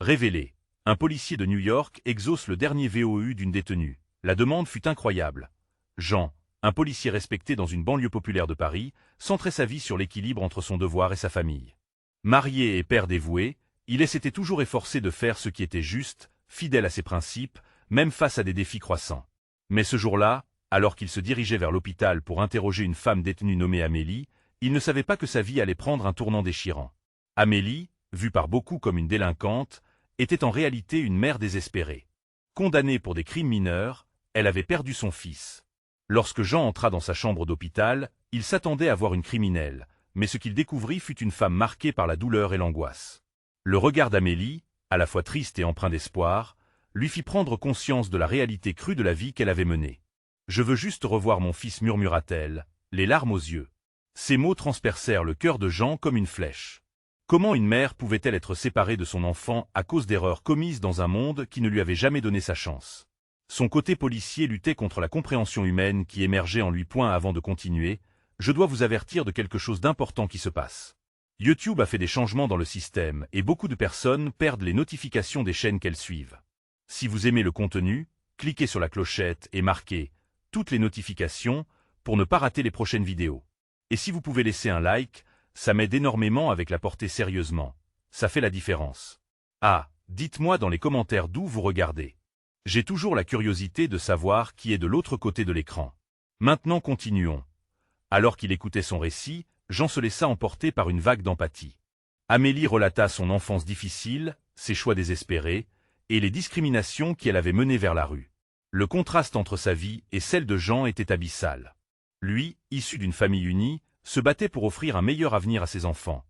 Révélé. Un policier de New York exauce le dernier VOU d'une détenue. La demande fut incroyable. Jean, un policier respecté dans une banlieue populaire de Paris, centrait sa vie sur l'équilibre entre son devoir et sa famille. Marié et père dévoué, il s'était toujours efforcé de faire ce qui était juste, fidèle à ses principes, même face à des défis croissants. Mais ce jour-là, alors qu'il se dirigeait vers l'hôpital pour interroger une femme détenue nommée Amélie, il ne savait pas que sa vie allait prendre un tournant déchirant. Amélie, vue par beaucoup comme une délinquante, était en réalité une mère désespérée. Condamnée pour des crimes mineurs, elle avait perdu son fils. Lorsque Jean entra dans sa chambre d'hôpital, il s'attendait à voir une criminelle, mais ce qu'il découvrit fut une femme marquée par la douleur et l'angoisse. Le regard d'Amélie, à la fois triste et empreint d'espoir, lui fit prendre conscience de la réalité crue de la vie qu'elle avait menée. « Je veux juste revoir mon fils » murmura-t-elle, les larmes aux yeux. Ces mots transpercèrent le cœur de Jean comme une flèche. Comment une mère pouvait-elle être séparée de son enfant à cause d'erreurs commises dans un monde qui ne lui avait jamais donné sa chance? Son côté policier luttait contre la compréhension humaine qui émergeait en lui. Avant de continuer, je dois vous avertir de quelque chose d'important qui se passe. YouTube a fait des changements dans le système et beaucoup de personnes perdent les notifications des chaînes qu'elles suivent. Si vous aimez le contenu, cliquez sur la clochette et marquez « Toutes les notifications » pour ne pas rater les prochaines vidéos. Et si vous pouvez laisser un like, ça m'aide énormément avec la portée sérieusement. Ça fait la différence. Ah, dites-moi dans les commentaires d'où vous regardez. J'ai toujours la curiosité de savoir qui est de l'autre côté de l'écran. Maintenant continuons. Alors qu'il écoutait son récit, Jean se laissa emporter par une vague d'empathie. Amélie relata son enfance difficile, ses choix désespérés, et les discriminations qu'elle avait menées vers la rue. Le contraste entre sa vie et celle de Jean était abyssal. Lui, issu d'une famille unie, se battait pour offrir un meilleur avenir à ses enfants.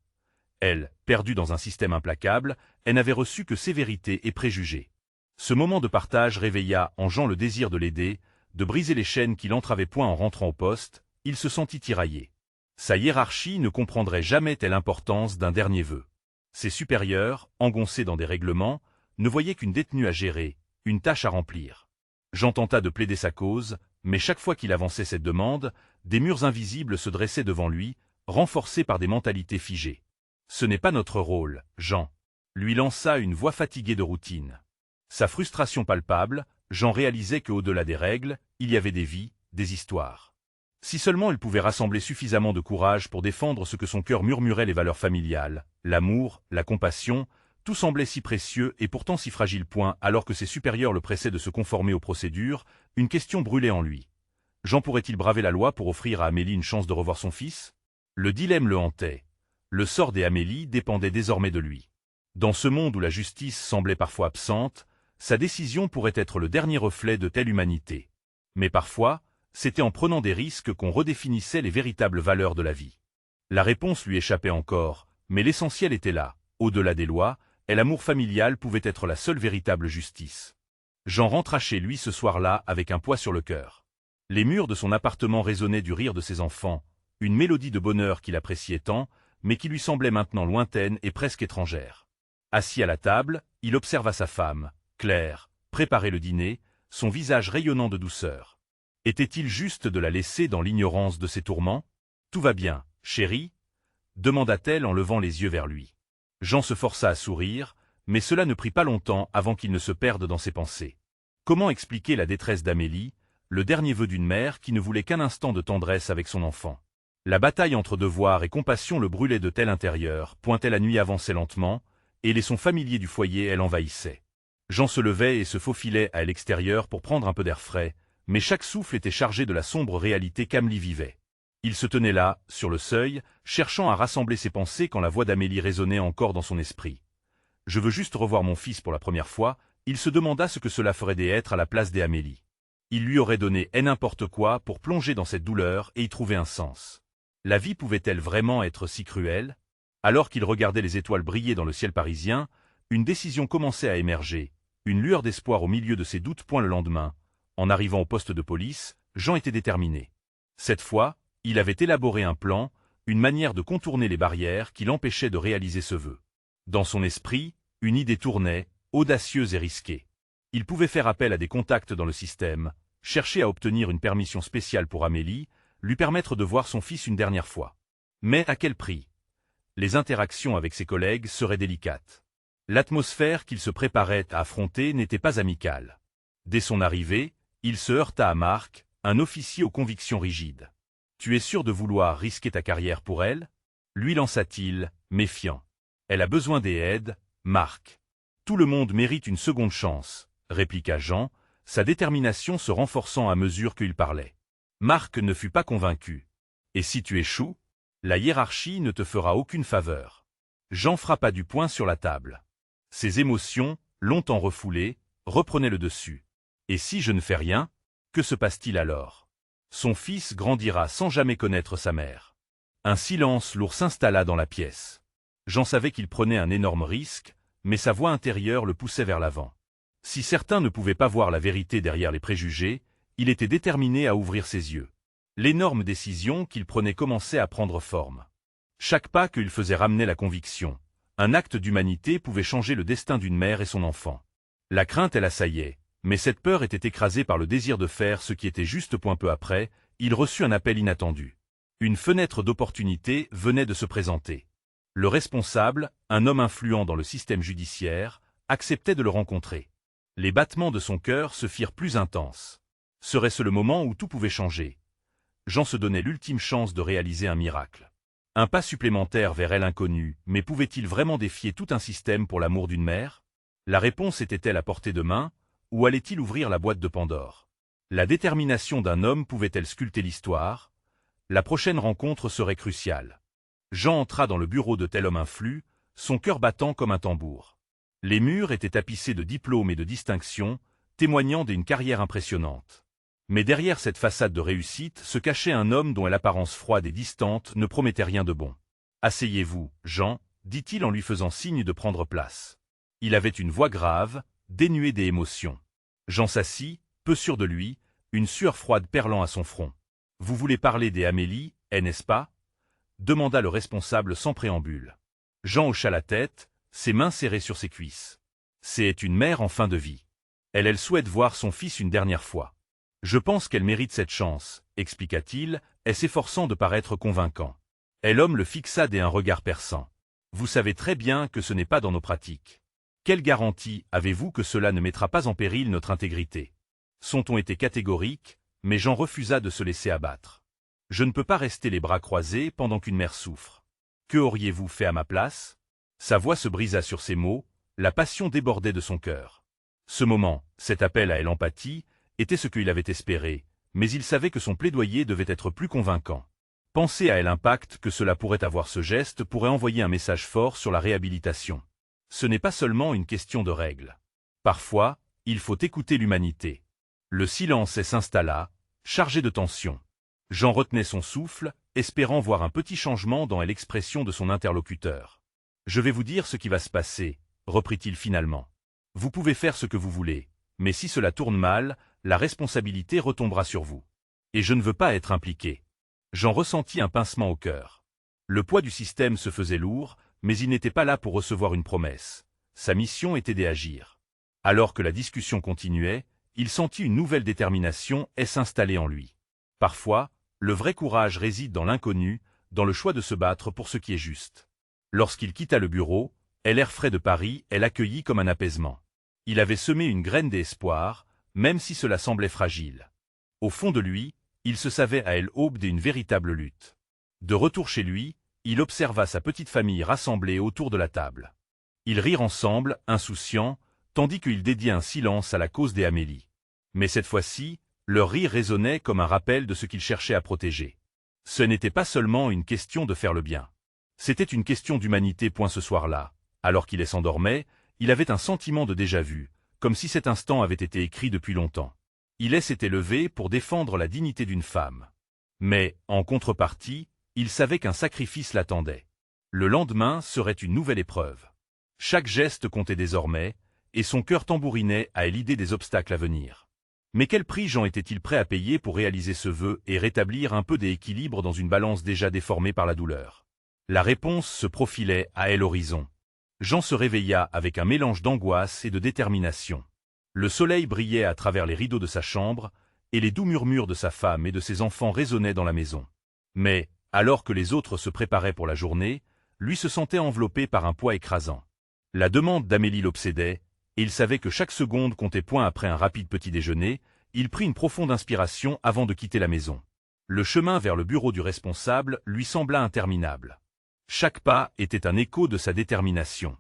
Elle, perdue dans un système implacable, elle n'avait reçu que sévérité et préjugés. Ce moment de partage réveilla en Jean le désir de l'aider, de briser les chaînes qui l'entravaient. En rentrant au poste, il se sentit tiraillé. Sa hiérarchie ne comprendrait jamais telle importance d'un dernier vœu. Ses supérieurs, engoncés dans des règlements, ne voyaient qu'une détenue à gérer, une tâche à remplir. Jean tenta de plaider sa cause, mais chaque fois qu'il avançait cette demande, des murs invisibles se dressaient devant lui, renforcés par des mentalités figées. « Ce n'est pas notre rôle, Jean », lui lança une voix fatiguée de routine. Sa frustration palpable, Jean réalisait qu'au-delà des règles, il y avait des vies, des histoires. Si seulement il pouvait rassembler suffisamment de courage pour défendre ce que son cœur murmurait, les valeurs familiales, l'amour, la compassion, tout semblait si précieux et pourtant si fragile. Alors que ses supérieurs le pressaient de se conformer aux procédures, une question brûlait en lui. Jean pourrait-il braver la loi pour offrir à Amélie une chance de revoir son fils? Le dilemme le hantait. Le sort d'Amélie dépendait désormais de lui. Dans ce monde où la justice semblait parfois absente, sa décision pourrait être le dernier reflet de telle humanité. Mais parfois, c'était en prenant des risques qu'on redéfinissait les véritables valeurs de la vie. La réponse lui échappait encore, mais l'essentiel était là. Au-delà des lois, et l'amour familial pouvait être la seule véritable justice. Jean rentra chez lui ce soir-là avec un poids sur le cœur. Les murs de son appartement résonnaient du rire de ses enfants, une mélodie de bonheur qu'il appréciait tant, mais qui lui semblait maintenant lointaine et presque étrangère. Assis à la table, il observa sa femme, Claire, préparer le dîner, son visage rayonnant de douceur. Était-il juste de la laisser dans l'ignorance de ses tourments? « Tout va bien, chérie ?» demanda-t-elle en levant les yeux vers lui. Jean se força à sourire, mais cela ne prit pas longtemps avant qu'il ne se perde dans ses pensées. Comment expliquer la détresse d'Amélie, le dernier vœu d'une mère qui ne voulait qu'un instant de tendresse avec son enfant? La bataille entre devoir et compassion le brûlait de tel intérieur, la nuit avançait lentement, et les sons familiers du foyer l'envahissaient. Jean se levait et se faufilait à l'extérieur pour prendre un peu d'air frais, mais chaque souffle était chargé de la sombre réalité qu'Amélie vivait. Il se tenait là, sur le seuil, cherchant à rassembler ses pensées quand la voix d'Amélie résonnait encore dans son esprit. « Je veux juste revoir mon fils pour la première fois », il se demanda ce que cela ferait d'être à la place d'Amélie. Il lui aurait donné n'importe quoi pour plonger dans cette douleur et y trouver un sens. La vie pouvait-elle vraiment être si cruelle? Alors qu'il regardait les étoiles briller dans le ciel parisien, une décision commençait à émerger, une lueur d'espoir au milieu de ses doutes. Le lendemain, en arrivant au poste de police, Jean était déterminé. Cette fois, il avait élaboré un plan, une manière de contourner les barrières qui l'empêchaient de réaliser ce vœu. Dans son esprit, une idée tournait, audacieuse et risquée. Il pouvait faire appel à des contacts dans le système, chercher à obtenir une permission spéciale pour Amélie, lui permettre de voir son fils une dernière fois. Mais à quel prix? Les interactions avec ses collègues seraient délicates. L'atmosphère qu'il se préparait à affronter n'était pas amicale. Dès son arrivée, il se heurta à Mark, un officier aux convictions rigides. « Tu es sûr de vouloir risquer ta carrière pour elle ?» lui lança-t-il, méfiant. « Elle a besoin d'aide, Mark. »« Tout le monde mérite une seconde chance, » répliqua Jean, sa détermination se renforçant à mesure qu'il parlait. Mark ne fut pas convaincu. « Et si tu échoues, la hiérarchie ne te fera aucune faveur. » Jean frappa du poing sur la table. Ses émotions, longtemps refoulées, reprenaient le dessus. « Et si je ne fais rien, que se passe-t-il alors ? Son fils grandira sans jamais connaître sa mère. » Un silence lourd s'installa dans la pièce. Jean savait qu'il prenait un énorme risque, mais sa voix intérieure le poussait vers l'avant. Si certains ne pouvaient pas voir la vérité derrière les préjugés, il était déterminé à ouvrir ses yeux. L'énorme décision qu'il prenait commençait à prendre forme. Chaque pas qu'il faisait ramenait la conviction. Un acte d'humanité pouvait changer le destin d'une mère et son enfant. La crainte, elle assaillait, mais cette peur était écrasée par le désir de faire ce qui était juste. Peu après, il reçut un appel inattendu. Une fenêtre d'opportunité venait de se présenter. Le responsable, un homme influent dans le système judiciaire, acceptait de le rencontrer. Les battements de son cœur se firent plus intenses. Serait-ce le moment où tout pouvait changer? Jean se donnait l'ultime chance de réaliser un miracle. Un pas supplémentaire vers elle inconnue, mais pouvait-il vraiment défier tout un système pour l'amour d'une mère? La réponse était-elle à portée de main, ou allait-il ouvrir la boîte de Pandore? La détermination d'un homme pouvait-elle sculpter l'histoire? La prochaine rencontre serait cruciale. Jean entra dans le bureau de tel homme influ, son cœur battant comme un tambour. Les murs étaient tapissés de diplômes et de distinctions, témoignant d'une carrière impressionnante. Mais derrière cette façade de réussite se cachait un homme dont l'apparence froide et distante ne promettait rien de bon. « Asseyez-vous, Jean, » dit-il en lui faisant signe de prendre place. Il avait une voix grave, dénuée d'émotion. Jean s'assit, peu sûr de lui, une sueur froide perlant à son front. « Vous voulez parler des Amélie, n'est-ce pas ?» demanda le responsable sans préambule. Jean hocha la tête, ses mains serrées sur ses cuisses. « C'est une mère en fin de vie. Elle souhaite voir son fils une dernière fois. Je pense qu'elle mérite cette chance, » expliqua-t-il, s'efforçant de paraître convaincant. L'homme le fixa d'un regard perçant. « Vous savez très bien que ce n'est pas dans nos pratiques. Quelle garantie avez-vous que cela ne mettra pas en péril notre intégrité ?» Son ton était catégorique, mais Jean refusa de se laisser abattre. « Je ne peux pas rester les bras croisés pendant qu'une mère souffre. Que auriez-vous fait à ma place ?» Sa voix se brisa sur ces mots, la passion débordait de son cœur. Ce moment, cet appel à l'empathie, était ce qu'il avait espéré, mais il savait que son plaidoyer devait être plus convaincant. Penser à l'impact que cela pourrait avoir, ce geste pourrait envoyer un message fort sur la réhabilitation. Ce n'est pas seulement une question de règles. Parfois, il faut écouter l'humanité. Le silence s'installa, chargé de tension. Jean retenait son souffle, espérant voir un petit changement dans l'expression de son interlocuteur. « Je vais vous dire ce qui va se passer, » reprit-il finalement. « Vous pouvez faire ce que vous voulez, mais si cela tourne mal, la responsabilité retombera sur vous. Et je ne veux pas être impliqué. » Jean ressentit un pincement au cœur. Le poids du système se faisait lourd, mais il n'était pas là pour recevoir une promesse. Sa mission était d'agir. Alors que la discussion continuait, il sentit une nouvelle détermination s'installer en lui. Parfois, le vrai courage réside dans l'inconnu, dans le choix de se battre pour ce qui est juste. Lorsqu'il quitta le bureau, l'air frais de Paris l'accueillit comme un apaisement. Il avait semé une graine d'espoir, même si cela semblait fragile. Au fond de lui, il se savait à l'aube d'une véritable lutte. De retour chez lui, il observa sa petite famille rassemblée autour de la table. Ils rirent ensemble, insouciants, tandis qu'il dédiait un silence à la cause des Amélie. Mais cette fois-ci, leur rire résonnait comme un rappel de ce qu'ils cherchaient à protéger. Ce n'était pas seulement une question de faire le bien. C'était une question d'humanité. Ce soir-là, alors qu'il s'endormait, il avait un sentiment de déjà-vu, comme si cet instant avait été écrit depuis longtemps. Il s'était levé pour défendre la dignité d'une femme. Mais, en contrepartie, il savait qu'un sacrifice l'attendait. Le lendemain serait une nouvelle épreuve. Chaque geste comptait désormais, et son cœur tambourinait à l'idée des obstacles à venir. Mais quel prix Jean était-il prêt à payer pour réaliser ce vœu et rétablir un peu d'équilibre dans une balance déjà déformée par la douleur? La réponse se profilait à l'horizon. Jean se réveilla avec un mélange d'angoisse et de détermination. Le soleil brillait à travers les rideaux de sa chambre, et les doux murmures de sa femme et de ses enfants résonnaient dans la maison. Mais, alors que les autres se préparaient pour la journée, lui se sentait enveloppé par un poids écrasant. La demande d'Amélie l'obsédait, et il savait que chaque seconde comptait point après un rapide petit déjeuner. Il prit une profonde inspiration avant de quitter la maison. Le chemin vers le bureau du responsable lui sembla interminable. Chaque pas était un écho de sa détermination.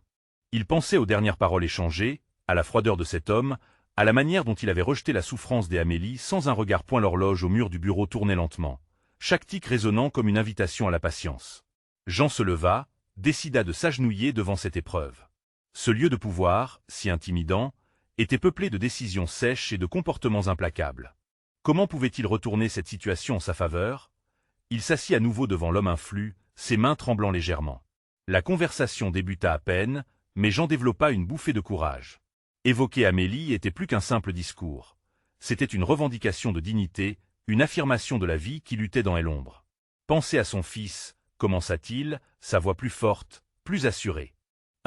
Il pensait aux dernières paroles échangées, à la froideur de cet homme, à la manière dont il avait rejeté la souffrance des Amélie sans un regard point. L'horloge au mur du bureau tournait lentement, chaque tic résonnant comme une invitation à la patience. Jean se leva, décida de s'agenouiller devant cette épreuve. Ce lieu de pouvoir, si intimidant, était peuplé de décisions sèches et de comportements implacables. Comment pouvait-il retourner cette situation en sa faveur? Il s'assit à nouveau devant l'homme influx, ses mains tremblant légèrement. La conversation débuta à peine, mais Jean développa une bouffée de courage. Évoquer Amélie était plus qu'un simple discours. C'était une revendication de dignité, une affirmation de la vie qui luttait dans l'ombre. Penser à son fils, commença-t-il, sa voix plus forte, plus assurée.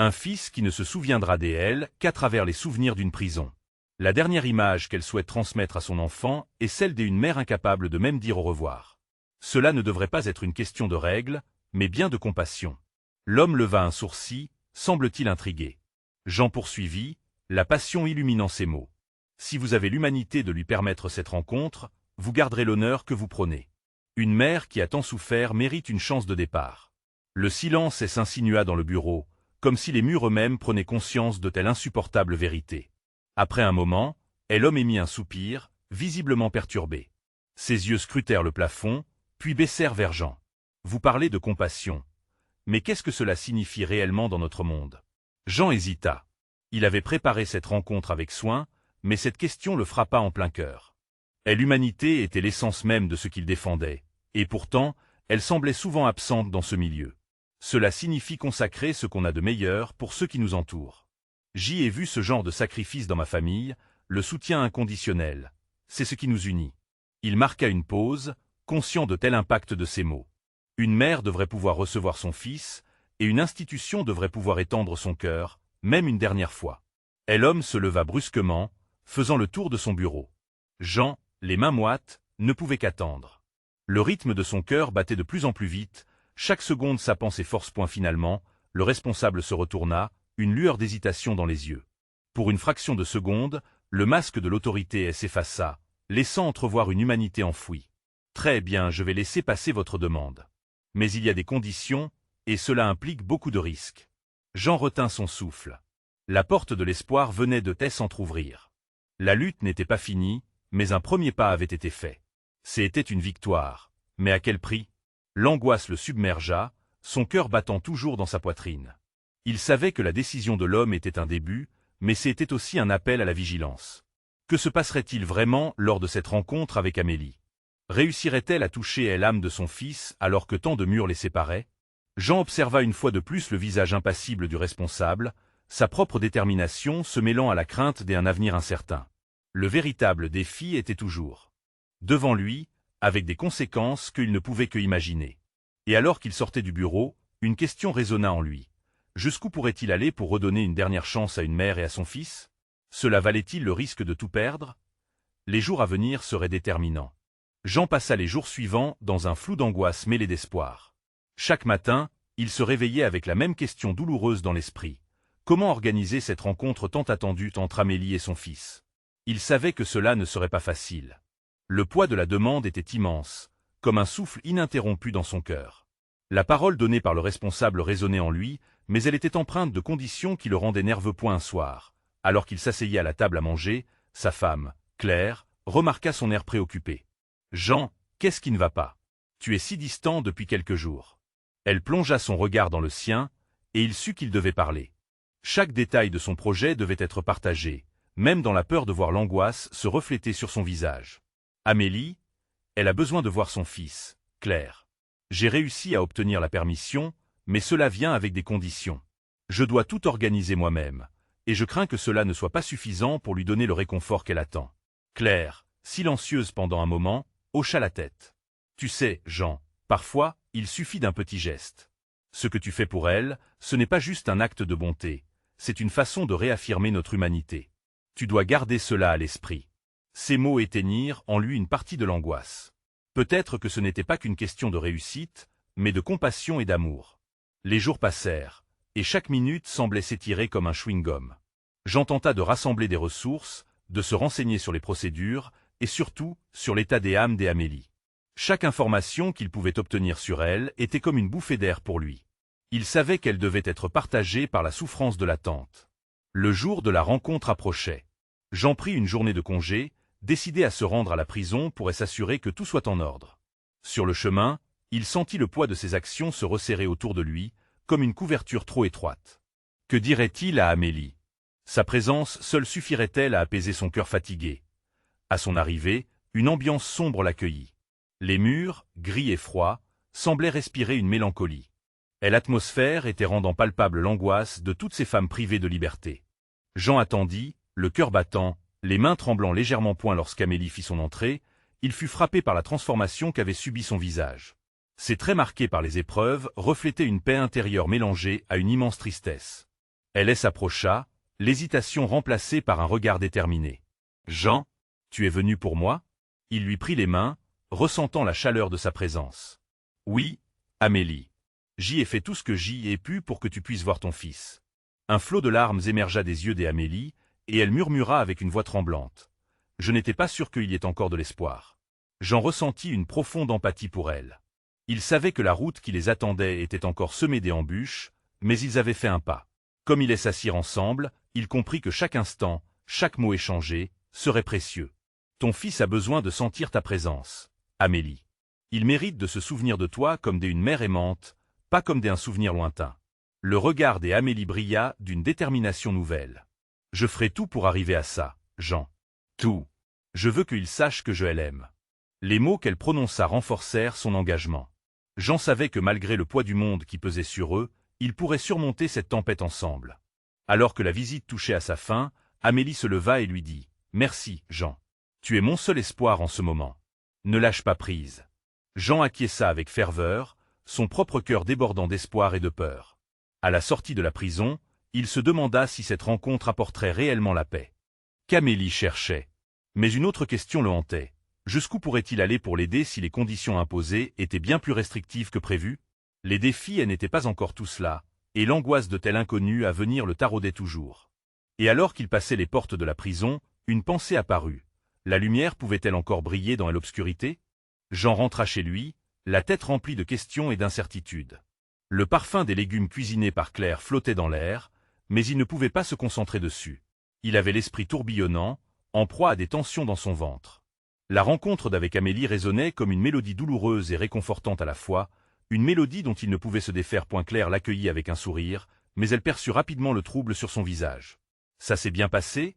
Un fils qui ne se souviendra d'elle qu'à travers les souvenirs d'une prison. La dernière image qu'elle souhaite transmettre à son enfant est celle d'une mère incapable de même dire au revoir. Cela ne devrait pas être une question de règles, mais bien de compassion. L'homme leva un sourcil, semble-t-il intrigué. Jean poursuivit, la passion illuminant ses mots. Si vous avez l'humanité de lui permettre cette rencontre, vous garderez l'honneur que vous prônez. Une mère qui a tant souffert mérite une chance de départ. Le silence s'insinua dans le bureau, comme si les murs eux-mêmes prenaient conscience de telle insupportable vérité. Après un moment, l'homme émit un soupir, visiblement perturbé. Ses yeux scrutèrent le plafond, puis baissèrent vers Jean. Vous parlez de compassion. Mais qu'est-ce que cela signifie réellement dans notre monde? Jean hésita. Il avait préparé cette rencontre avec soin, mais cette question le frappa en plein cœur. L'humanité était l'essence même de ce qu'il défendait, et pourtant, elle semblait souvent absente dans ce milieu. Cela signifie consacrer ce qu'on a de meilleur pour ceux qui nous entourent. J'y ai vu ce genre de sacrifice dans ma famille, le soutien inconditionnel. C'est ce qui nous unit. Il marqua une pause, conscient de tel impact de ses mots. Une mère devrait pouvoir recevoir son fils, et une institution devrait pouvoir étendre son cœur, même une dernière fois. L'homme se leva brusquement, faisant le tour de son bureau. Jean, les mains moites, ne pouvait qu'attendre. Le rythme de son cœur battait de plus en plus vite, chaque seconde sapant ses forces. Finalement, le responsable se retourna, une lueur d'hésitation dans les yeux. Pour une fraction de seconde, le masque de l'autorité s'effaça, laissant entrevoir une humanité enfouie. Très bien, je vais laisser passer votre demande. Mais il y a des conditions, et cela implique beaucoup de risques. Jean retint son souffle. La porte de l'espoir venait de s'entrouvrir. La lutte n'était pas finie, mais un premier pas avait été fait. C'était une victoire. Mais à quel prix? L'angoisse le submergea, son cœur battant toujours dans sa poitrine. Il savait que la décision de l'homme était un début, mais c'était aussi un appel à la vigilance. Que se passerait-il vraiment lors de cette rencontre avec Amélie? Réussirait-elle à toucher l'âme de son fils alors que tant de murs les séparaient? Jean observa une fois de plus le visage impassible du responsable, sa propre détermination se mêlant à la crainte d'un avenir incertain. Le véritable défi était toujours devant lui, avec des conséquences qu'il ne pouvait que imaginer. Et alors qu'il sortait du bureau, une question résonna en lui. Jusqu'où pourrait-il aller pour redonner une dernière chance à une mère et à son fils? Cela valait-il le risque de tout perdre? Les jours à venir seraient déterminants. Jean passa les jours suivants dans un flou d'angoisse mêlée d'espoir. Chaque matin, il se réveillait avec la même question douloureuse dans l'esprit. Comment organiser cette rencontre tant attendue entre Amélie et son fils? Il savait que cela ne serait pas facile. Le poids de la demande était immense, comme un souffle ininterrompu dans son cœur. La parole donnée par le responsable résonnait en lui, mais elle était empreinte de conditions qui le rendaient nerveux. Un soir, alors qu'il s'asseyait à la table à manger, sa femme, Claire, remarqua son air préoccupé. « Jean, qu'est-ce qui ne va pas? Tu es si distant depuis quelques jours. » Elle plongea son regard dans le sien, et il sut qu'il devait parler. Chaque détail de son projet devait être partagé, même dans la peur de voir l'angoisse se refléter sur son visage. Amélie, elle a besoin de voir son fils, Claire. J'ai réussi à obtenir la permission, mais cela vient avec des conditions. Je dois tout organiser moi-même, et je crains que cela ne soit pas suffisant pour lui donner le réconfort qu'elle attend. Claire, silencieuse pendant un moment, hocha la tête. Tu sais, Jean, parfois, il suffit d'un petit geste. Ce que tu fais pour elle, ce n'est pas juste un acte de bonté, c'est une façon de réaffirmer notre humanité. Tu dois garder cela à l'esprit. Ces mots éteignirent en lui une partie de l'angoisse. Peut-être que ce n'était pas qu'une question de réussite, mais de compassion et d'amour. Les jours passèrent. et chaque minute semblait s'étirer comme un chewing-gum. Jean tenta de rassembler des ressources, de se renseigner sur les procédures, et surtout, sur l'état d'âme d'Amélie. Chaque information qu'il pouvait obtenir sur elle était comme une bouffée d'air pour lui. Il savait qu'elle devait être partagée par la souffrance de l'attente. Le jour de la rencontre approchait. Jean prit une journée de congé, décidé à se rendre à la prison pour s'assurer que tout soit en ordre. Sur le chemin, il sentit le poids de ses actions se resserrer autour de lui, comme une couverture trop étroite. Que dirait-il à Amélie? Sa présence seule suffirait-elle à apaiser son cœur fatigué? À son arrivée, une ambiance sombre l'accueillit. Les murs, gris et froids, semblaient respirer une mélancolie. Et l'atmosphère était rendant palpable l'angoisse de toutes ces femmes privées de liberté. Jean attendit, le cœur battant, les mains tremblant légèrement point lorsqu'Amélie fit son entrée, il fut frappé par la transformation qu'avait subie son visage. Ses traits marqués par les épreuves reflétaient une paix intérieure mélangée à une immense tristesse. Elle s'approcha, l'hésitation remplacée par un regard déterminé. « Jean, tu es venu pour moi ?» Il lui prit les mains, ressentant la chaleur de sa présence. « Oui, Amélie. J'y ai fait tout ce que j'y ai pu pour que tu puisses voir ton fils. » Un flot de larmes émergea des yeux d'Amélie, et elle murmura avec une voix tremblante. « Je n'étais pas sûr qu'il y ait encore de l'espoir. » Jean ressentit une profonde empathie pour elle. Il savait que la route qui les attendait était encore semée d'embûches, mais ils avaient fait un pas. Comme ils s'assirent ensemble, il comprit que chaque instant, chaque mot échangé, serait précieux. « Ton fils a besoin de sentir ta présence, Amélie. Il mérite de se souvenir de toi comme d'une mère aimante, pas comme d'un souvenir lointain. » Le regard d'Amélie brilla d'une détermination nouvelle. « Je ferai tout pour arriver à ça, Jean. Tout. Je veux qu'il sache que je l'aime. » Les mots qu'elle prononça renforcèrent son engagement. Jean savait que malgré le poids du monde qui pesait sur eux, ils pourraient surmonter cette tempête ensemble. Alors que la visite touchait à sa fin, Amélie se leva et lui dit « Merci, Jean. Tu es mon seul espoir en ce moment. Ne lâche pas prise. » Jean acquiesça avec ferveur, son propre cœur débordant d'espoir et de peur. À la sortie de la prison, il se demanda si cette rencontre apporterait réellement la paix. Qu'Amélie cherchait. Mais une autre question le hantait. Jusqu'où pourrait-il aller pour l'aider si les conditions imposées étaient bien plus restrictives que prévu? Les défis n'étaient pas encore tous là, et l'angoisse de tel inconnu à venir le taraudait toujours. Et alors qu'il passait les portes de la prison, une pensée apparut. La lumière pouvait-elle encore briller dans l'obscurité? Jean rentra chez lui, la tête remplie de questions et d'incertitudes. Le parfum des légumes cuisinés par Claire flottait dans l'air, mais il ne pouvait pas se concentrer dessus. Il avait l'esprit tourbillonnant, en proie à des tensions dans son ventre. La rencontre d'avec Amélie résonnait comme une mélodie douloureuse et réconfortante à la fois, une mélodie dont il ne pouvait se défaire. Claire l'accueillit avec un sourire, mais elle perçut rapidement le trouble sur son visage. « Ça s'est bien passé ?»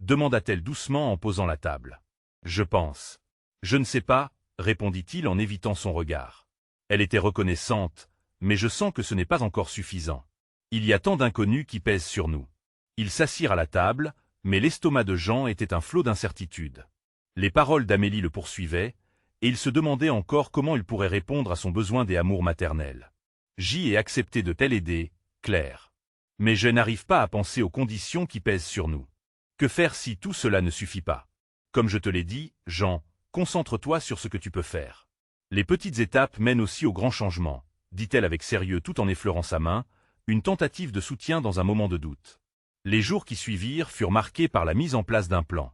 demanda-t-elle doucement en posant la table. « Je pense. »« Je ne sais pas, » répondit-il en évitant son regard. Elle était reconnaissante, mais je sens que ce n'est pas encore suffisant. Il y a tant d'inconnus qui pèsent sur nous. Ils s'assirent à la table, mais l'estomac de Jean était un flot d'incertitude. Les paroles d'Amélie le poursuivaient, et il se demandait encore comment il pourrait répondre à son besoin des amours maternels. J'y ai accepté de t'aider, aider, Claire. Mais je n'arrive pas à penser aux conditions qui pèsent sur nous. Que faire si tout cela ne suffit pas? Comme je te l'ai dit, Jean, concentre-toi sur ce que tu peux faire. Les petites étapes mènent aussi au grand changement, dit-elle avec sérieux tout en effleurant sa main, une tentative de soutien dans un moment de doute. Les jours qui suivirent furent marqués par la mise en place d'un plan.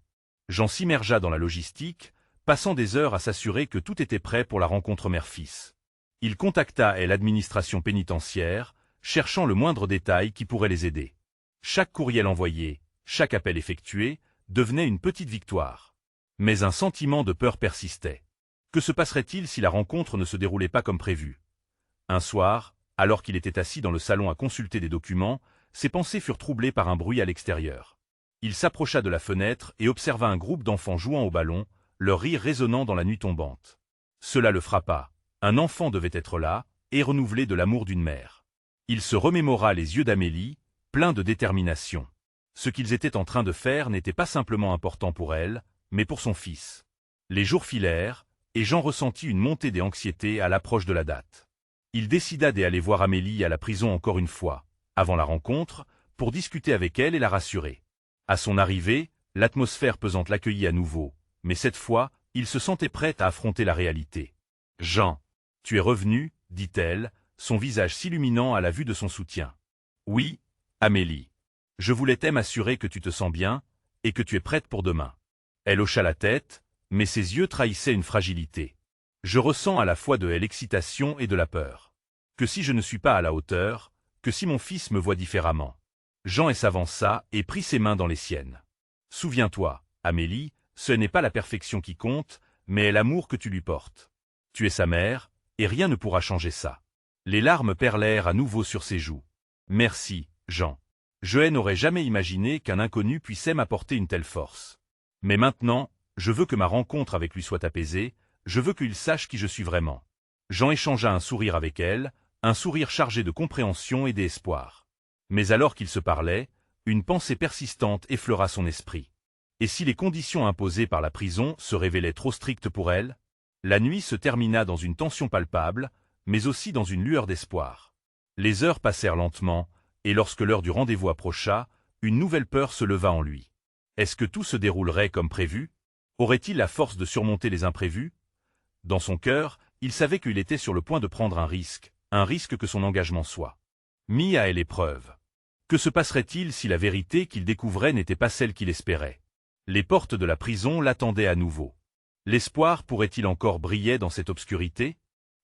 Jean s'immergea dans la logistique, passant des heures à s'assurer que tout était prêt pour la rencontre mère-fils. Il contacta l'administration pénitentiaire, cherchant le moindre détail qui pourrait les aider. Chaque courriel envoyé, chaque appel effectué, devenait une petite victoire. Mais un sentiment de peur persistait. Que se passerait-il si la rencontre ne se déroulait pas comme prévu? Un soir, alors qu'il était assis dans le salon à consulter des documents, ses pensées furent troublées par un bruit à l'extérieur. Il s'approcha de la fenêtre et observa un groupe d'enfants jouant au ballon, leur rire résonnant dans la nuit tombante. Cela le frappa. Un enfant devait être là, et renouveler de l'amour d'une mère. Il se remémora les yeux d'Amélie, pleins de détermination. Ce qu'ils étaient en train de faire n'était pas simplement important pour elle, mais pour son fils. Les jours filèrent, et Jean ressentit une montée des anxiétés à l'approche de la date. Il décida d'aller voir Amélie à la prison encore une fois, avant la rencontre, pour discuter avec elle et la rassurer. À son arrivée, l'atmosphère pesante l'accueillit à nouveau, mais cette fois, il se sentait prêt à affronter la réalité. « Jean, tu es revenu, dit-elle, son visage s'illuminant à la vue de son soutien. Oui, Amélie. Je voulais m'assurer que tu te sens bien, et que tu es prête pour demain. Elle hocha la tête, mais ses yeux trahissaient une fragilité. Je ressens à la fois de l'excitation et de la peur. Que si je ne suis pas à la hauteur, que si mon fils me voit différemment. Jean s'avança et prit ses mains dans les siennes. Souviens-toi, Amélie, ce n'est pas la perfection qui compte, mais l'amour que tu lui portes. Tu es sa mère, et rien ne pourra changer ça. Les larmes perlèrent à nouveau sur ses joues. Merci, Jean. Je n'aurais jamais imaginé qu'un inconnu puisse m'apporter une telle force. Mais maintenant, je veux que ma rencontre avec lui soit apaisée, je veux qu'il sache qui je suis vraiment. Jean échangea un sourire avec elle, un sourire chargé de compréhension et d'espoir. Mais alors qu'ils se parlaient, une pensée persistante effleura son esprit. Et si les conditions imposées par la prison se révélaient trop strictes pour elle? La nuit se termina dans une tension palpable, mais aussi dans une lueur d'espoir. Les heures passèrent lentement, et lorsque l'heure du rendez-vous approcha, une nouvelle peur se leva en lui. Est-ce que tout se déroulerait comme prévu? Aurait-il la force de surmonter les imprévus? Dans son cœur, il savait qu'il était sur le point de prendre un risque que son engagement soit mis à l'épreuve. Que se passerait-il si la vérité qu'il découvrait n'était pas celle qu'il espérait? Les portes de la prison l'attendaient à nouveau. L'espoir pourrait-il encore briller dans cette obscurité?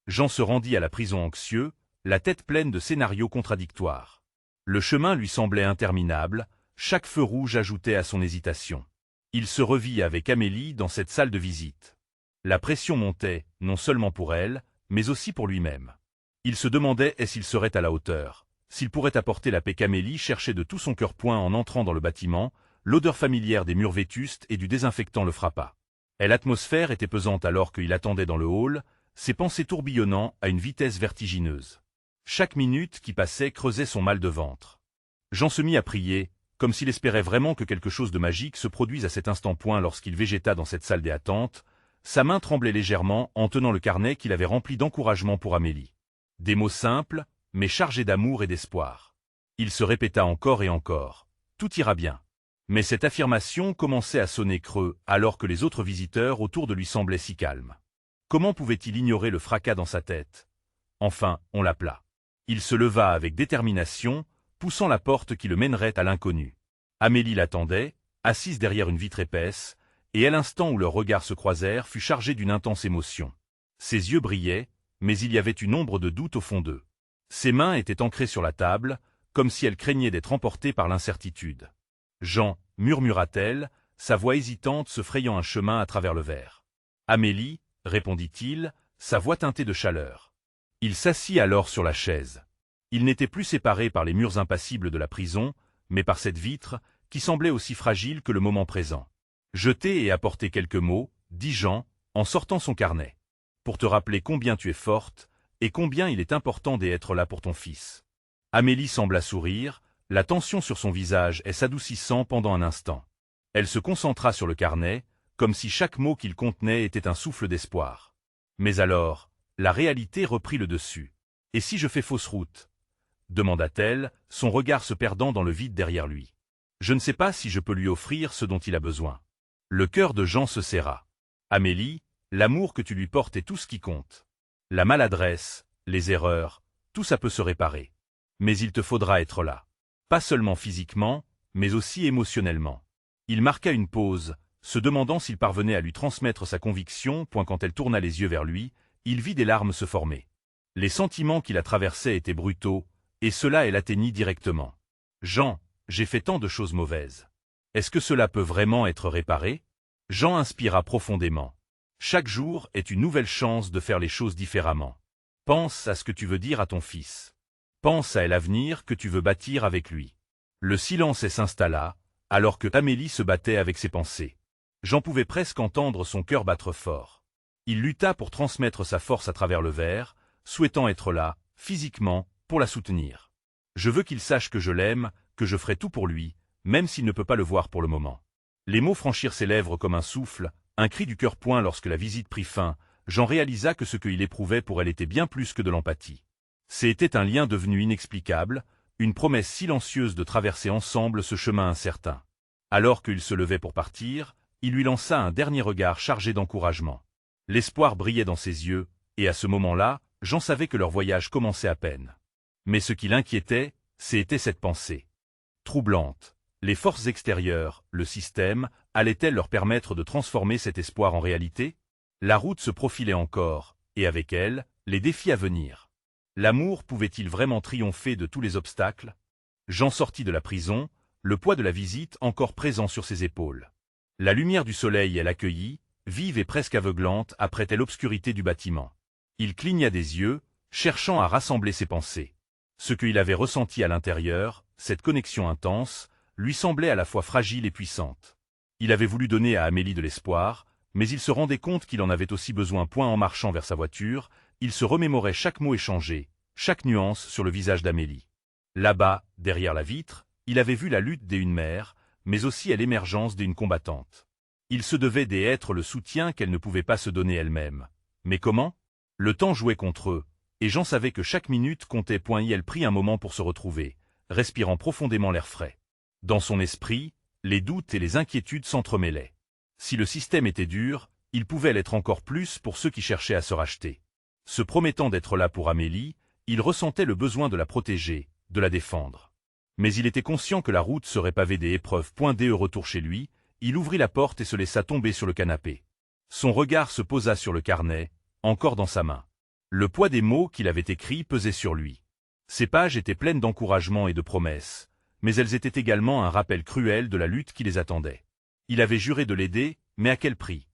Jean se rendit à la prison anxieux, la tête pleine de scénarios contradictoires. Le chemin lui semblait interminable, chaque feu rouge ajoutait à son hésitation. Il se revit avec Amélie dans cette salle de visite. La pression montait, non seulement pour elle, mais aussi pour lui-même. Il se demandait s'il serait à la hauteur, s'il pourrait apporter la paix qu'Amélie cherchait de tout son cœur. En entrant dans le bâtiment, l'odeur familière des murs vétustes et du désinfectant le frappa. L'atmosphère était pesante alors qu'il attendait dans le hall, ses pensées tourbillonnant à une vitesse vertigineuse. Chaque minute qui passait creusait son mal de ventre. Jean se mit à prier, comme s'il espérait vraiment que quelque chose de magique se produise à cet instant. Lorsqu'il végéta dans cette salle des attentes, sa main tremblait légèrement en tenant le carnet qu'il avait rempli d'encouragement pour Amélie. Des mots simples, mais chargés d'amour et d'espoir. Il se répéta encore et encore. Tout ira bien. Mais cette affirmation commençait à sonner creux, alors que les autres visiteurs autour de lui semblaient si calmes. Comment pouvait-il ignorer le fracas dans sa tête? Enfin, on l'appela. Il se leva avec détermination, poussant la porte qui le mènerait à l'inconnu. Amélie l'attendait, assise derrière une vitre épaisse, et à l'instant où leurs regards se croisèrent fut chargé d'une intense émotion. Ses yeux brillaient, mais il y avait une ombre de doute au fond d'eux. Ses mains étaient ancrées sur la table, comme si elle craignait d'être emportée par l'incertitude. « Jean » murmura-t-elle, sa voix hésitante se frayant un chemin à travers le verre. « Amélie » répondit-il, sa voix teintée de chaleur. Il s'assit alors sur la chaise. Il n'était plus séparé par les murs impassibles de la prison, mais par cette vitre, qui semblait aussi fragile que le moment présent. « Jeter et apporter quelques mots, dit Jean, en sortant son carnet. Pour te rappeler combien tu es forte, et combien il est important d'être là pour ton fils. » Amélie sembla sourire, la tension sur son visage s'adoucissant pendant un instant. Elle se concentra sur le carnet, comme si chaque mot qu'il contenait était un souffle d'espoir. Mais alors, la réalité reprit le dessus. « Et si je fais fausse route ?» demanda-t-elle, son regard se perdant dans le vide derrière lui. « Je ne sais pas si je peux lui offrir ce dont il a besoin. » Le cœur de Jean se serra. « Amélie, l'amour que tu lui portes est tout ce qui compte. La maladresse, les erreurs, tout ça peut se réparer. Mais il te faudra être là. Pas seulement physiquement, mais aussi émotionnellement. » Il marqua une pause, se demandant s'il parvenait à lui transmettre sa conviction. Quand elle tourna les yeux vers lui, il vit des larmes se former. Les sentiments qui la traversaient étaient brutaux, et cela l'atteignit directement. « Jean, j'ai fait tant de choses mauvaises. Est-ce que cela peut vraiment être réparé ?» Jean inspira profondément. « Chaque jour est une nouvelle chance de faire les choses différemment. Pense à ce que tu veux dire à ton fils. Pense à l'avenir que tu veux bâtir avec lui. » Le silence s'installa, alors que Amélie se battait avec ses pensées. Jean pouvait presque entendre son cœur battre fort. Il lutta pour transmettre sa force à travers le verre, souhaitant être là, physiquement, pour la soutenir. « Je veux qu'il sache que je l'aime, que je ferai tout pour lui, même s'il ne peut pas le voir pour le moment. » Les mots franchirent ses lèvres comme un souffle, un cri du cœur. Lorsque la visite prit fin, Jean réalisa que ce qu'il éprouvait pour elle était bien plus que de l'empathie. C'était un lien devenu inexplicable, une promesse silencieuse de traverser ensemble ce chemin incertain. Alors qu'il se levait pour partir, il lui lança un dernier regard chargé d'encouragement. L'espoir brillait dans ses yeux, et à ce moment-là, Jean savait que leur voyage commençait à peine. Mais ce qui l'inquiétait, C'était cette pensée troublante. Les forces extérieures, le système, allaient-elles leur permettre de transformer cet espoir en réalité? La route se profilait encore, et avec elle, les défis à venir. L'amour pouvait-il vraiment triompher de tous les obstacles? Jean sortit de la prison, le poids de la visite encore présent sur ses épaules. La lumière du soleil l'accueillit, vive et presque aveuglante après l'obscurité du bâtiment. Il cligna des yeux, cherchant à rassembler ses pensées. Ce qu'il avait ressenti à l'intérieur, cette connexion intense, lui semblait à la fois fragile et puissante. Il avait voulu donner à Amélie de l'espoir, mais il se rendait compte qu'il en avait aussi besoin. En marchant vers sa voiture, il se remémorait chaque mot échangé, chaque nuance sur le visage d'Amélie. Là-bas, derrière la vitre, il avait vu la lutte d'une mère, mais aussi l'émergence d'une combattante. Il se devait d'être le soutien qu'elle ne pouvait pas se donner elle-même. Mais comment? Le temps jouait contre eux, et Jean savait que chaque minute comptait. Elle prit un moment pour se retrouver, respirant profondément l'air frais. Dans son esprit, les doutes et les inquiétudes s'entremêlaient. Si le système était dur, il pouvait l'être encore plus pour ceux qui cherchaient à se racheter. Se promettant d'être là pour Amélie, il ressentait le besoin de la protéger, de la défendre. Mais il était conscient que la route serait pavée d'épreuves. Dès le retour chez lui, il ouvrit la porte et se laissa tomber sur le canapé. Son regard se posa sur le carnet, encore dans sa main. Le poids des mots qu'il avait écrits pesait sur lui. Ces pages étaient pleines d'encouragement et de promesses, mais elles étaient également un rappel cruel de la lutte qui les attendait. Il avait juré de l'aider, mais à quel prix?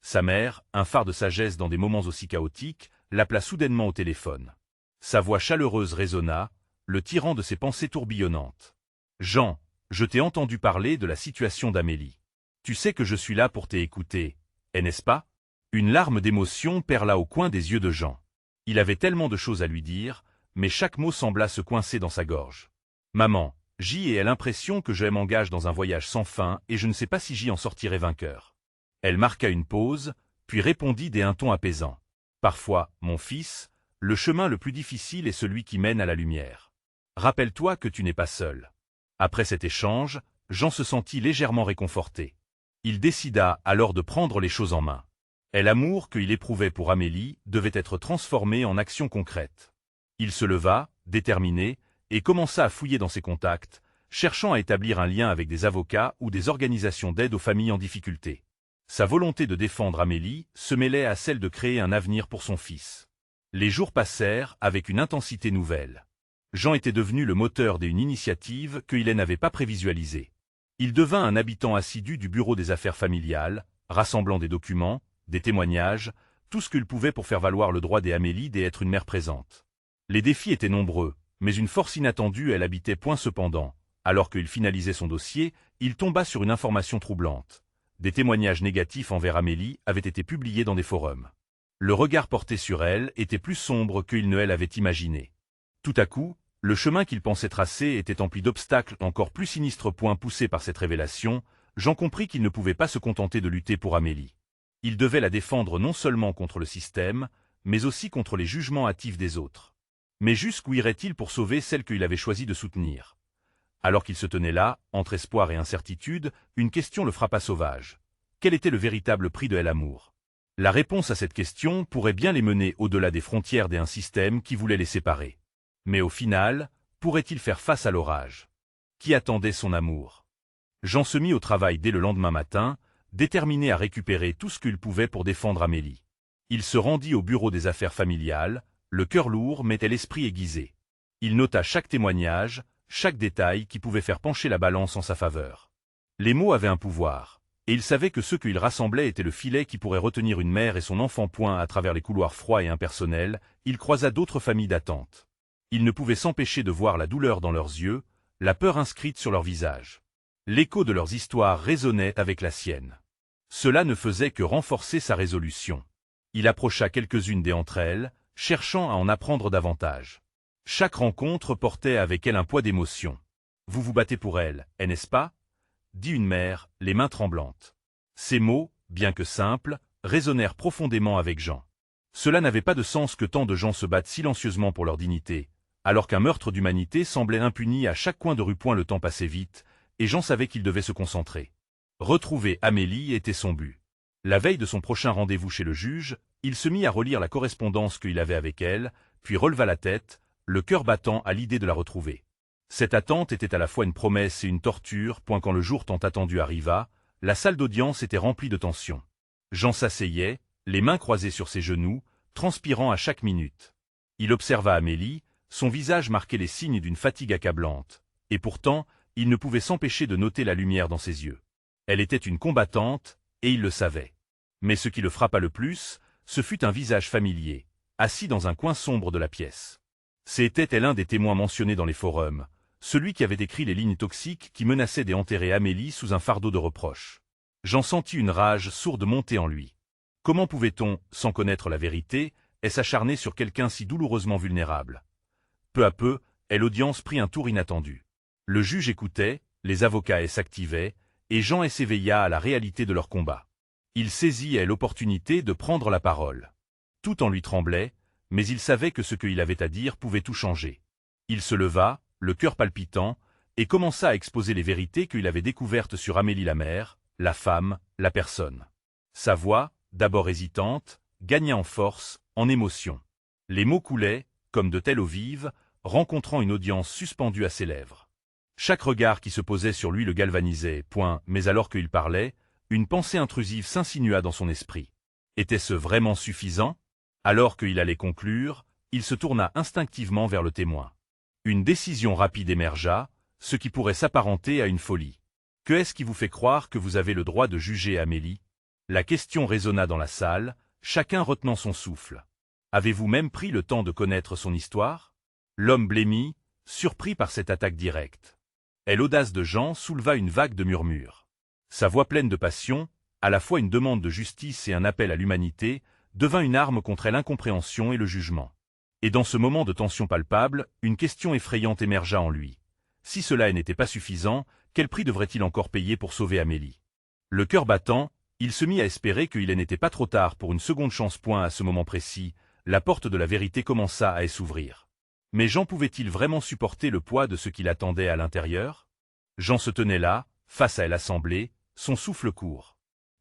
Sa mère, un phare de sagesse dans des moments aussi chaotiques, l'appela soudainement au téléphone. Sa voix chaleureuse résonna, le tirant de ses pensées tourbillonnantes. « Jean, je t'ai entendu parler de la situation d'Amélie. Tu sais que je suis là pour t'écouter, n'est-ce pas ?» Une larme d'émotion perla au coin des yeux de Jean. Il avait tellement de choses à lui dire, mais chaque mot sembla se coincer dans sa gorge. « Maman, j'ai l'impression que je m'engage dans un voyage sans fin et je ne sais pas si j'y en sortirai vainqueur. » Elle marqua une pause, puis répondit d'un ton apaisant. « Parfois, mon fils, le chemin le plus difficile est celui qui mène à la lumière. Rappelle-toi que tu n'es pas seul. » Après cet échange, Jean se sentit légèrement réconforté. Il décida alors de prendre les choses en main. L'amour qu'il éprouvait pour Amélie devait être transformé en action concrète. Il se leva, déterminé, et commença à fouiller dans ses contacts, cherchant à établir un lien avec des avocats ou des organisations d'aide aux familles en difficulté. Sa volonté de défendre Amélie se mêlait à celle de créer un avenir pour son fils. Les jours passèrent avec une intensité nouvelle. Jean était devenu le moteur d'une initiative qu'il n'avait pas prévisualisée. Il devint un habitant assidu du bureau des affaires familiales, rassemblant des documents, des témoignages, tout ce qu'il pouvait pour faire valoir le droit d'Amélie d'être une mère présente. Les défis étaient nombreux, mais une force inattendue habitait. Cependant, alors qu'il finalisait son dossier, il tomba sur une information troublante. Des témoignages négatifs envers Amélie avaient été publiés dans des forums. Le regard porté sur elle était plus sombre qu'il ne l'avait imaginé. Tout à coup, le chemin qu'il pensait tracer était empli d'obstacles encore plus sinistres. Poussé par cette révélation, Jean comprit qu'il ne pouvait pas se contenter de lutter pour Amélie. Il devait la défendre non seulement contre le système, mais aussi contre les jugements hâtifs des autres. Mais jusqu'où irait-il pour sauver celle qu'il avait choisi de soutenir? Alors qu'il se tenait là, entre espoir et incertitude, une question le frappa sauvage. Quel était le véritable prix de l'amour? La réponse à cette question pourrait bien les mener au-delà des frontières d'un système qui voulait les séparer. Mais au final, pourrait-il faire face à l'orage? Qui attendait son amour? Jean se mit au travail dès le lendemain matin, déterminé à récupérer tout ce qu'il pouvait pour défendre Amélie. Il se rendit au bureau des affaires familiales, le cœur lourd mais l'esprit aiguisé. Il nota chaque témoignage, chaque détail qui pouvait faire pencher la balance en sa faveur. Les mots avaient un pouvoir, et il savait que ce qu'il rassemblait était le filet qui pourrait retenir une mère et son enfant. À travers les couloirs froids et impersonnels, il croisa d'autres familles d'attente. Il ne pouvait s'empêcher de voir la douleur dans leurs yeux, la peur inscrite sur leurs visages. L'écho de leurs histoires résonnait avec la sienne. Cela ne faisait que renforcer sa résolution. Il approcha quelques-unes d'entre elles, cherchant à en apprendre davantage. Chaque rencontre portait avec elle un poids d'émotion. « Vous vous battez pour elle, n'est-ce pas ?» dit une mère, les mains tremblantes. Ces mots, bien que simples, résonnèrent profondément avec Jean. Cela n'avait pas de sens que tant de gens se battent silencieusement pour leur dignité, alors qu'un meurtre d'humanité semblait impuni à chaque coin de rue. Le temps passait vite, et Jean savait qu'il devait se concentrer. Retrouver Amélie était son but. La veille de son prochain rendez-vous chez le juge, il se mit à relire la correspondance qu'il avait avec elle, puis releva la tête, le cœur battant à l'idée de la retrouver. Cette attente était à la fois une promesse et une torture, point quand le jour tant attendu arriva, la salle d'audience était remplie de tension. Jean s'asseyait, les mains croisées sur ses genoux, transpirant à chaque minute. Il observa Amélie, son visage marquait les signes d'une fatigue accablante, et pourtant, il ne pouvait s'empêcher de noter la lumière dans ses yeux. Elle était une combattante, et il le savait. Mais ce qui le frappa le plus, ce fut un visage familier, assis dans un coin sombre de la pièce. C'était l'un des témoins mentionnés dans les forums, celui qui avait écrit les lignes toxiques qui menaçaient d'enterrer Amélie sous un fardeau de reproches. J'en sentis une rage sourde monter en lui. Comment pouvait-on, sans connaître la vérité, s'acharner sur quelqu'un si douloureusement vulnérable? Peu à peu, l'audience prit un tour inattendu. Le juge écoutait, les avocats s'activaient, et Jean s'éveilla à la réalité de leur combat. Il saisit l'opportunité de prendre la parole. Tout en lui tremblait, mais il savait que ce qu'il avait à dire pouvait tout changer. Il se leva, le cœur palpitant, et commença à exposer les vérités qu'il avait découvertes sur Amélie la mère, la femme, la personne. Sa voix, d'abord hésitante, gagna en force, en émotion. Les mots coulaient, comme de telles eaux vives, rencontrant une audience suspendue à ses lèvres. Chaque regard qui se posait sur lui le galvanisait, mais alors qu'il parlait, une pensée intrusive s'insinua dans son esprit. Était-ce vraiment suffisant? Alors qu'il allait conclure, il se tourna instinctivement vers le témoin. Une décision rapide émergea, ce qui pourrait s'apparenter à une folie. Que est-ce qui vous fait croire que vous avez le droit de juger Amélie? La question résonna dans la salle, chacun retenant son souffle. Avez-vous même pris le temps de connaître son histoire? L'homme blêmit, surpris par cette attaque directe. L'audace de Jean souleva une vague de murmures. Sa voix pleine de passion, à la fois une demande de justice et un appel à l'humanité, devint une arme contre l'incompréhension et le jugement. Et dans ce moment de tension palpable, une question effrayante émergea en lui. Si cela n'était pas suffisant, quel prix devrait-il encore payer pour sauver Amélie? Le cœur battant, il se mit à espérer qu'il n'était pas trop tard pour une seconde chance. À ce moment précis, la porte de la vérité commença à s'ouvrir. Mais Jean pouvait-il vraiment supporter le poids de ce qu'il attendait à l'intérieur? Jean se tenait là, face à l'assemblée, son souffle court.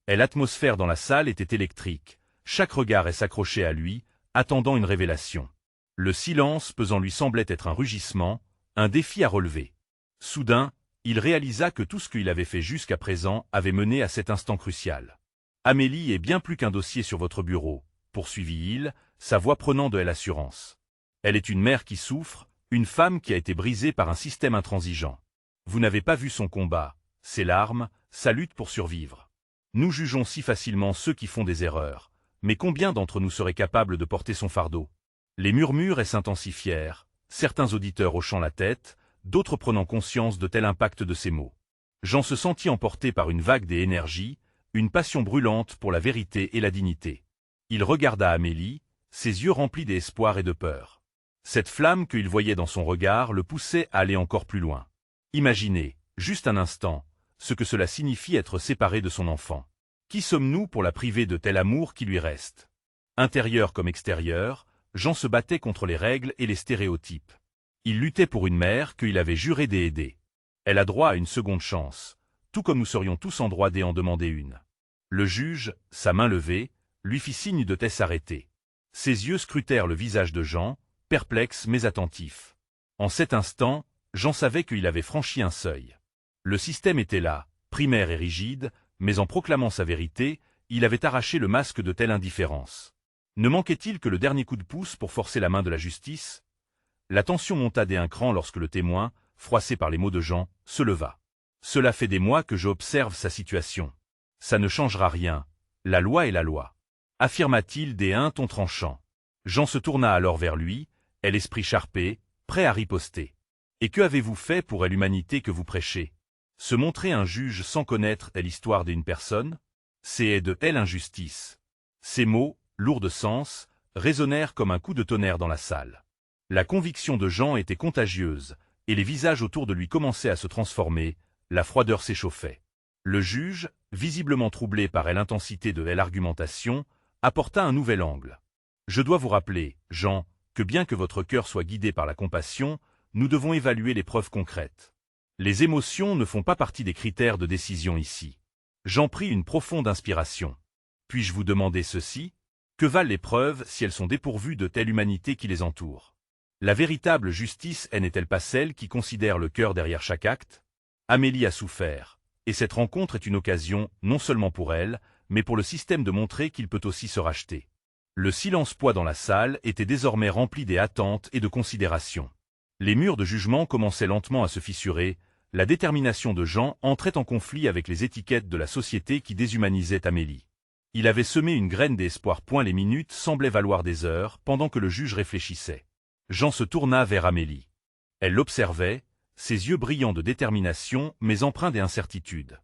L'atmosphère dans la salle était électrique, chaque regard s'accrochait à lui, attendant une révélation. Le silence pesant lui semblait être un rugissement, un défi à relever. Soudain, il réalisa que tout ce qu'il avait fait jusqu'à présent avait mené à cet instant crucial. Amélie est bien plus qu'un dossier sur votre bureau, poursuivit-il, sa voix prenant de l'assurance. Elle est une mère qui souffre, une femme qui a été brisée par un système intransigeant. Vous n'avez pas vu son combat, ses larmes, sa lutte pour survivre. Nous jugeons si facilement ceux qui font des erreurs, mais combien d'entre nous seraient capables de porter son fardeau? Les murmures s'intensifièrent, certains auditeurs hochant la tête, d'autres prenant conscience de tel impact de ces mots. Jean se sentit emporté par une vague d'énergie, une passion brûlante pour la vérité et la dignité. Il regarda Amélie, ses yeux remplis d'espoir et de peur. Cette flamme qu'il voyait dans son regard le poussait à aller encore plus loin. Imaginez, juste un instant, ce que cela signifie être séparé de son enfant. Qui sommes-nous pour la priver de tel amour qui lui reste? Intérieur comme extérieur, Jean se battait contre les règles et les stéréotypes. Il luttait pour une mère qu'il avait juré d'aider. Elle a droit à une seconde chance, tout comme nous serions tous en droit d'en demander une. Le juge, sa main levée, lui fit signe de s'arrêter. Ses yeux scrutèrent le visage de Jean, perplexe mais attentif. En cet instant, Jean savait qu'il avait franchi un seuil. Le système était là, primaire et rigide, mais en proclamant sa vérité, il avait arraché le masque de telle indifférence. Ne manquait-il que le dernier coup de pouce pour forcer la main de la justice? La tension monta d'un cran lorsque le témoin, froissé par les mots de Jean, se leva. Cela fait des mois que j'observe sa situation. Ça ne changera rien. La loi est la loi. Affirma-t-il d'un ton tranchant. Jean se tourna alors vers lui, l'esprit charpé, prêt à riposter. Et que avez-vous fait pour l'humanité que vous prêchez? Se montrer un juge sans connaître l'histoire d'une personne? C'est de telle injustice. Ces mots, lourds de sens, résonnèrent comme un coup de tonnerre dans la salle. La conviction de Jean était contagieuse, et les visages autour de lui commençaient à se transformer, la froideur s'échauffait. Le juge, visiblement troublé par l'intensité de l'argumentation, apporta un nouvel angle. Je dois vous rappeler, Jean, que bien que votre cœur soit guidé par la compassion, nous devons évaluer les preuves concrètes. Les émotions ne font pas partie des critères de décision ici. Jean prit une profonde inspiration. Puis-je vous demander ceci? Que valent les preuves si elles sont dépourvues de telle humanité qui les entoure? La véritable justice n'est-elle pas celle qui considère le cœur derrière chaque acte? Amélie a souffert, et cette rencontre est une occasion, non seulement pour elle, mais pour le système de montrer qu'il peut aussi se racheter. Le silence-poids dans la salle était désormais rempli des attentes et de considérations. Les murs de jugement commençaient lentement à se fissurer, la détermination de Jean entrait en conflit avec les étiquettes de la société qui déshumanisaient Amélie. Il avait semé une graine d'espoir. Les minutes semblaient valoir des heures pendant que le juge réfléchissait. Jean se tourna vers Amélie. Elle l'observait, ses yeux brillants de détermination mais empreints d'incertitude.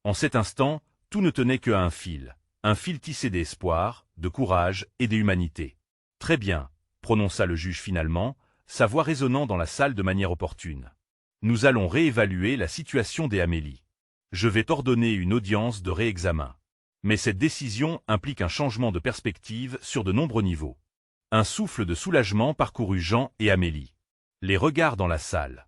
En cet instant, tout ne tenait qu'à un fil tissé d'espoir, de courage et d'humanité. « Très bien », prononça le juge finalement, sa voix résonnant dans la salle de manière opportune. « Nous allons réévaluer la situation d'Amélie. Je vais t'ordonner une audience de réexamen. Mais cette décision implique un changement de perspective sur de nombreux niveaux. » Un souffle de soulagement parcourut Jean et Amélie. Les regards dans la salle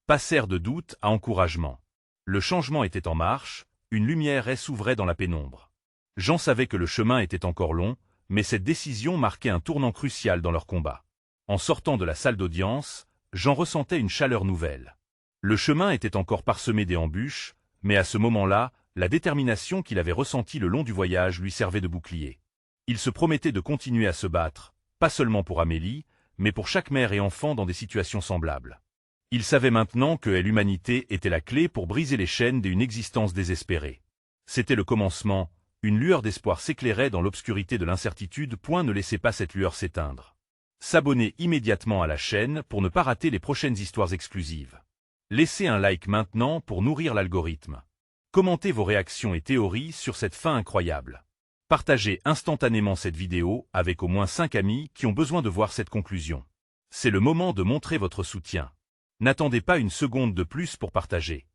passèrent de doute à encouragement. Le changement était en marche, une lumière s'ouvrait dans la pénombre. Jean savait que le chemin était encore long, mais cette décision marquait un tournant crucial dans leur combat. En sortant de la salle d'audience, Jean ressentait une chaleur nouvelle. Le chemin était encore parsemé d'embûches, mais à ce moment-là, la détermination qu'il avait ressentie le long du voyage lui servait de bouclier. Il se promettait de continuer à se battre, pas seulement pour Amélie, mais pour chaque mère et enfant dans des situations semblables. Il savait maintenant que l'humanité était la clé pour briser les chaînes d'une existence désespérée. C'était le commencement, une lueur d'espoir s'éclairait dans l'obscurité de l'incertitude. Ne laissez pas cette lueur s'éteindre. S'abonner immédiatement à la chaîne pour ne pas rater les prochaines histoires exclusives. Laissez un like maintenant pour nourrir l'algorithme. Commentez vos réactions et théories sur cette fin incroyable. Partagez instantanément cette vidéo avec au moins 5 amis qui ont besoin de voir cette conclusion. C'est le moment de montrer votre soutien. N'attendez pas une seconde de plus pour partager.